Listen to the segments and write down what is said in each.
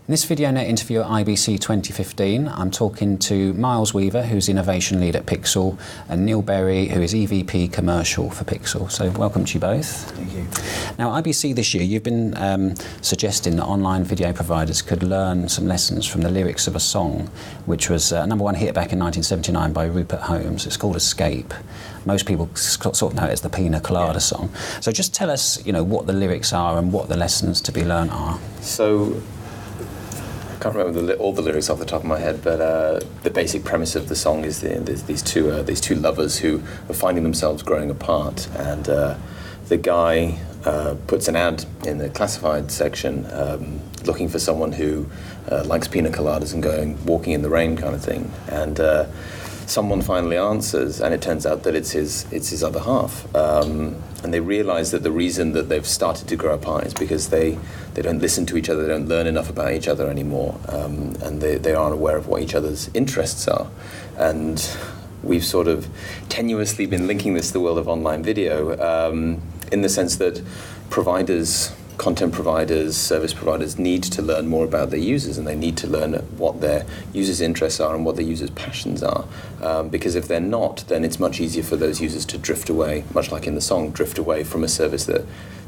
In this VideoNet interview at IBC 2015, I'm talking to Miles Weaver, who's Innovation Lead at Piksel, and Neil Berry, who is EVP Commercial for Piksel. So welcome to you both. Thank you. Now, IBC this year, you've been suggesting that online video providers could learn some lessons from the lyrics of a song, which was a #1 hit back in 1979 by Rupert Holmes. It's called Escape. Most people sort of know it as the Pina Colada song. So just tell us, what the lyrics are and what the lessons to be learned are. So, I can't remember all the lyrics off the top of my head, but the basic premise of the song is these two lovers who are finding themselves growing apart, and the guy puts an ad in the classified section looking for someone who likes pina coladas and walking in the rain kind of thing, and someone finally answers, and it turns out that it's his other half, and they realize that the reason that they've started to grow apart is because they don't listen to each other, they don't learn enough about each other anymore, and they aren't aware of what each other's interests are. And we've sort of tenuously been linking this to the world of online video, in the sense that content providers, service providers need to learn more about their users, and they need to learn what their users' interests are and what their users' passions are. Because if they're not, then it's much easier for those users to drift away, much like in the song, drift away from a service that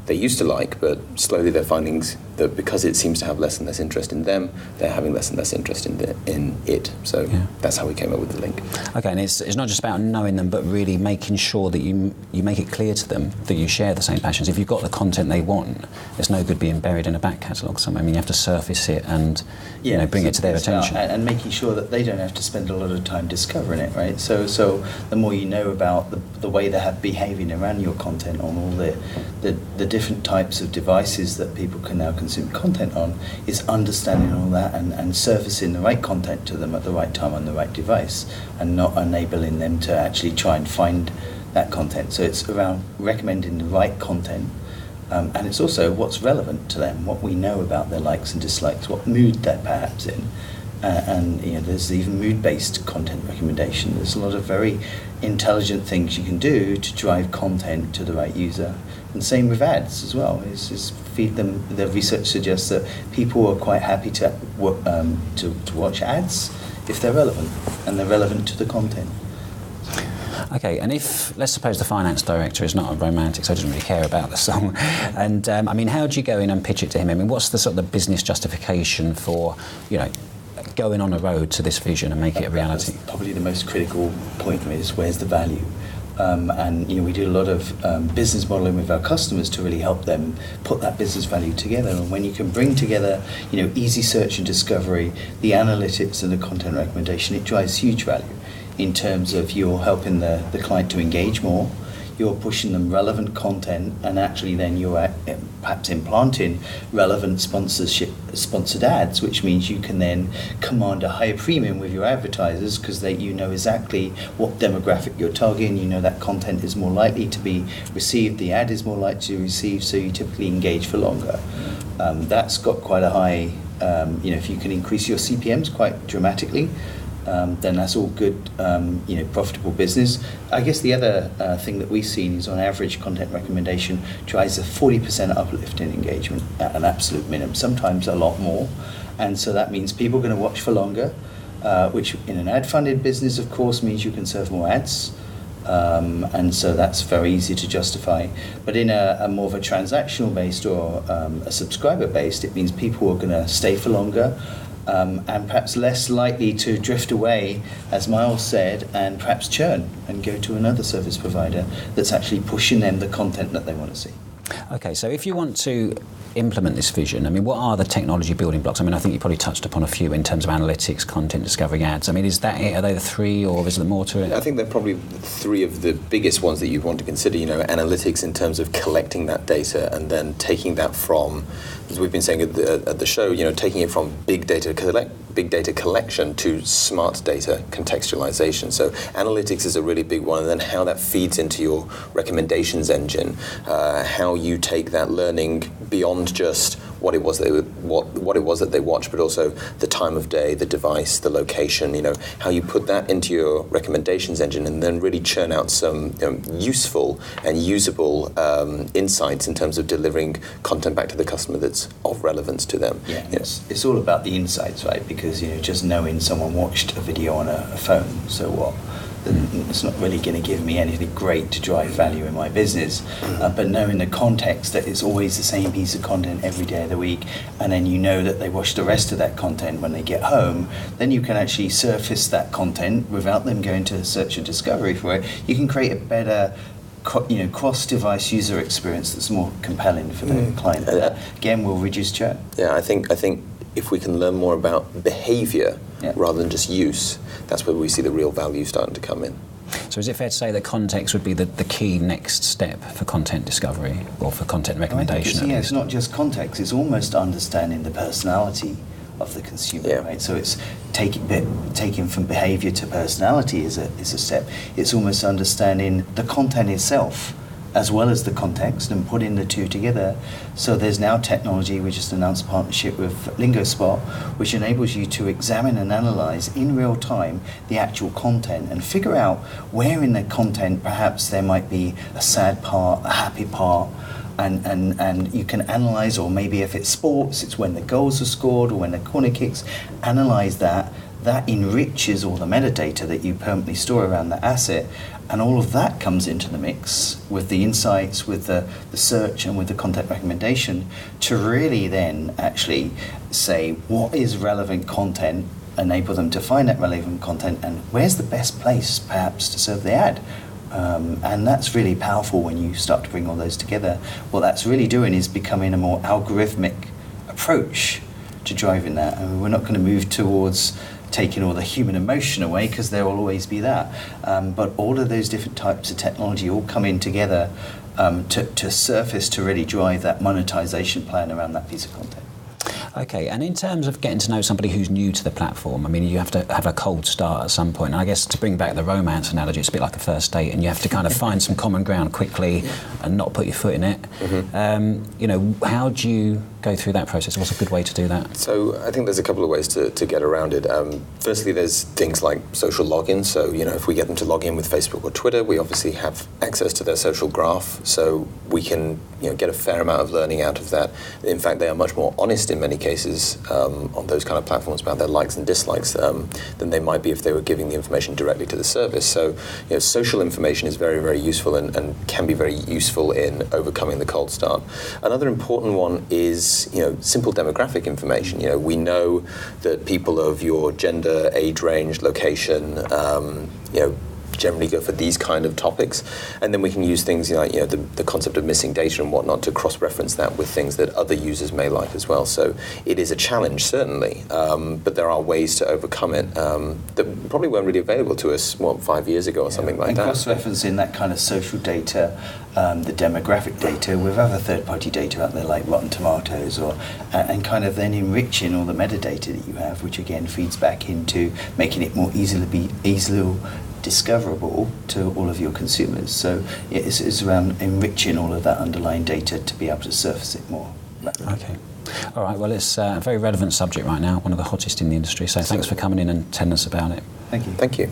they used to like, but slowly they're finding that because it seems to have less and less interest in them, they're having less and less interest in it. So that's how we came up with the link. Okay, and it's not just about knowing them, but really making sure that you make it clear to them that you share the same passions. If you've got the content they want, it's no good being buried in a back catalogue somewhere. I mean, you have to surface it and bring it to their attention. And making sure that they don't have to spend a lot of time discovering it, right? So the more you know about the way they have behaving around your content on all the different types of devices that people can now consume content on, is understanding all that and surfacing the right content to them at the right time on the right device, and not enabling them to actually try and find that content. So it's around recommending the right content, and it's also what's relevant to them, what we know about their likes and dislikes, what mood they're perhaps in. And there's even mood-based content recommendation. There's a lot of very intelligent things you can do to drive content to the right user. And same with ads as well. Is feed them. The research suggests that people are quite happy to watch ads if they're relevant, and they're relevant to the content. Okay, and if, let's suppose the finance director is not a romantic, so doesn't really care about the song, and how do you go in and pitch it to him? I mean, what's the sort of the business justification for, going on a road to this vision and make it a reality? That's probably the most critical point is where's the value? And we do a lot of business modeling with our customers to really help them put that business value together. And when you can bring together, easy search and discovery, the analytics and the content recommendation, it drives huge value in terms of you're helping the client to engage more, you're pushing them relevant content, and actually then you're perhaps implanting relevant sponsored ads, which means you can then command a higher premium with your advertisers because you know exactly what demographic you're targeting, that content is more likely to be received, the ad is more likely to be received, so you typically engage for longer. That's got quite a high, if you can increase your CPMs quite dramatically, then that's all good, profitable business. I guess the other thing that we've seen is on average content recommendation drives a 40% uplift in engagement at an absolute minimum, sometimes a lot more. And so that means people are going to watch for longer, which in an ad-funded business, of course, means you can serve more ads. And so that's very easy to justify. But in a more of a transactional based or a subscriber based, it means people are going to stay for longer. And perhaps less likely to drift away, as Miles said, and perhaps churn and go to another service provider that's actually pushing them the content that they want to see. Okay, so if you want to implement this vision, what are the technology building blocks? I think you probably touched upon a few in terms of analytics, content discovery, ads. Is that it? Are they the three, or is there more to it? I think they're probably three of the biggest ones that you want to consider. Analytics in terms of collecting that data and then taking that from, as we've been saying at the show, taking it from big data collection to smart data contextualization. So analytics is a really big one, and then how that feeds into your recommendations engine, how you take that learning beyond just what it was that they watched, but also the time of day, the device, the location. How you put that into your recommendations engine, and then really churn out some useful and usable insights in terms of delivering content back to the customer that's of relevance to them. Yeah, it's all about the insights, right? Because just knowing someone watched a video on a phone, so what? It's not really going to give me anything great to drive value in my business, but knowing the context that it's always the same piece of content every day of the week, and then that they watch the rest of that content when they get home, then you can actually surface that content without them going to search and discovery for it. You can create a better cross-device user experience that's more compelling for the client. That, again, will reduce churn. Yeah, I think if we can learn more about behaviour rather than just use, that's where we see the real value starting to come in. So is it fair to say that context would be the key next step for content discovery or for content recommendation? It's not just context, it's almost understanding the personality of the consumer, right? So it's taking from behaviour to personality is a step. It's almost understanding the content itself as well as the context and putting the two together. So there's now technology, we just announced a partnership with LingoSpot, which enables you to examine and analyse in real time the actual content and figure out where in the content perhaps there might be a sad part, a happy part, and you can analyse, or maybe if it's sports, it's when the goals are scored or when the corner kicks, analyse that. That enriches all the metadata that you permanently store around the asset, and all of that comes into the mix with the insights, with the search and with the content recommendation to really then actually say what is relevant content, enable them to find that relevant content, and where's the best place perhaps to serve the ad. And that's really powerful when you start to bring all those together. What that's really doing is becoming a more algorithmic approach to driving that. And we're not going to move towards taking all the human emotion away, because there will always be that. But all of those different types of technology all come in together to surface to really drive that monetization plan around that piece of content. Okay, and in terms of getting to know somebody who's new to the platform, I mean, you have to have a cold start at some point. And I guess to bring back the romance analogy, it's a bit like a first date, and you have to kind of find some common ground quickly and not put your foot in it. How do you go through that process? What's a good way to do that? So I think there's a couple of ways to get around it. Firstly, there's things like social login. So, if we get them to log in with Facebook or Twitter, we obviously have access to their social graph, so we can get a fair amount of learning out of that. In fact, they are much more honest in many cases on those kind of platforms about their likes and dislikes than they might be if they were giving the information directly to the service. So, social information is very, very useful and can be very useful in overcoming the cold start. Another important one is simple demographic information. We know that people of your gender, age range, location, generally go for these kind of topics, and then we can use things like the concept of missing data and whatnot to cross-reference that with things that other users may like as well. So it is a challenge, certainly, but there are ways to overcome it that probably weren't really available to us 5 years ago or something like and that. Cross-referencing that kind of social data, the demographic data with other third-party data out there like Rotten Tomatoes, and kind of then enriching all the metadata that you have, which again feeds back into making it more easily discoverable to all of your consumers. So it's around enriching all of that underlying data to be able to surface it more rapidly. Okay. All right, well, it's a very relevant subject right now, one of the hottest in the industry, so thanks for coming in and telling us about it. Thank you. Thank you.